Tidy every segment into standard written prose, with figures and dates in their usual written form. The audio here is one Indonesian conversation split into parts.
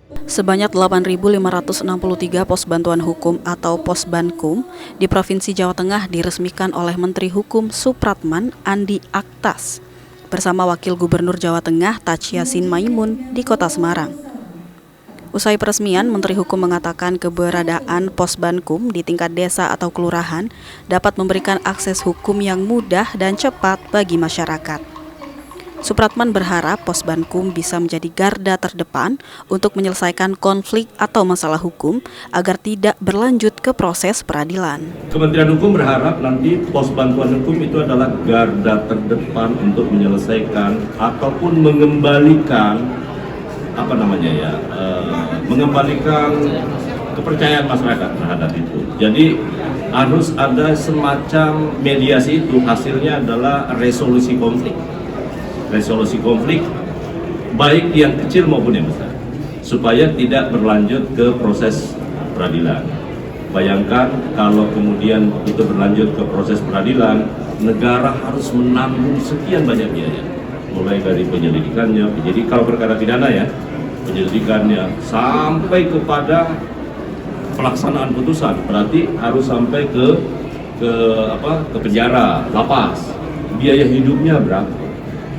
Sebanyak 8.563 pos bantuan hukum atau Posbankum di Provinsi Jawa Tengah diresmikan oleh Menteri Hukum Supratman Andi Aktas bersama Wakil Gubernur Jawa Tengah Tachi Yassin Maimun di Kota Semarang. Usai peresmian, Menteri Hukum mengatakan keberadaan Posbankum di tingkat desa atau kelurahan dapat memberikan akses hukum yang mudah dan cepat bagi masyarakat. Supratman berharap Posbankum bisa menjadi garda terdepan untuk menyelesaikan konflik atau masalah hukum agar tidak berlanjut ke proses peradilan. Kementerian Hukum berharap nanti pos bantuan hukum itu adalah garda terdepan untuk menyelesaikan ataupun mengembalikan mengembalikan kepercayaan masyarakat terhadap itu. Jadi harus ada semacam mediasi, itu hasilnya adalah resolusi konflik baik yang kecil maupun yang besar, supaya tidak berlanjut ke proses peradilan. Bayangkan kalau kemudian itu berlanjut ke proses peradilan, negara harus menanggung sekian banyak biaya, mulai dari penyelidikannya, jadi kalau perkara pidana ya, penyelidikannya sampai kepada pelaksanaan putusan, berarti harus sampai ke penjara, lapas, biaya hidupnya berapa?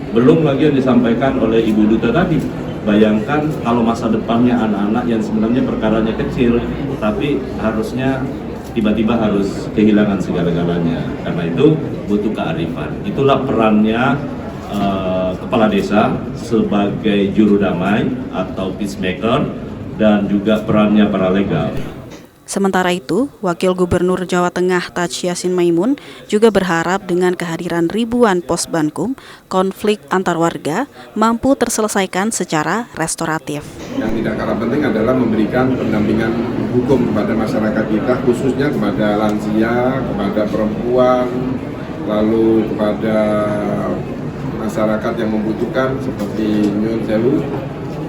Belum lagi yang disampaikan oleh Ibu Duta tadi. Bayangkan kalau masa depannya anak-anak yang sebenarnya perkaranya kecil, tapi harusnya tiba-tiba harus kehilangan segala-galanya. Karena itu butuh kearifan. Itulah perannya kepala desa sebagai juru damai atau peacemaker, dan juga perannya para legal. Sementara itu, Wakil Gubernur Jawa Tengah Tachi Yassin Maimun juga berharap dengan kehadiran ribuan Posbankum, konflik antar warga mampu terselesaikan secara restoratif. Yang tidak kalah penting adalah memberikan pendampingan hukum kepada masyarakat kita, khususnya kepada lansia, kepada perempuan, lalu kepada masyarakat yang membutuhkan seperti Nyun Sewu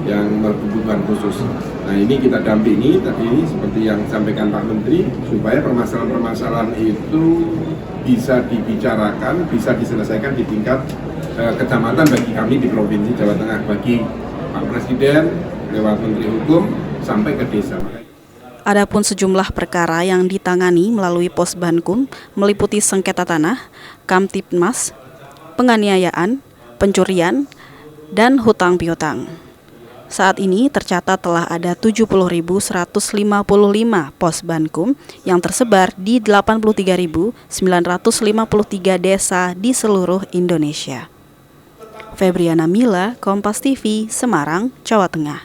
yang berkebutuhan khusus. Nah, ini kita dampingi tadi seperti yang disampaikan Pak Menteri, supaya permasalahan-permasalahan itu bisa dibicarakan, bisa diselesaikan di tingkat kecamatan bagi kami di Provinsi Jawa Tengah, bagi Pak Presiden lewat Menteri Hukum sampai ke desa. Adapun sejumlah perkara yang ditangani melalui Posbankum meliputi sengketa tanah, Kamtipmas, penganiayaan, pencurian, dan hutang piutang. Saat ini tercatat telah ada 70.155 Posbankum yang tersebar di 83.953 desa di seluruh Indonesia. Febriana Mila, Kompas TV, Semarang, Jawa Tengah.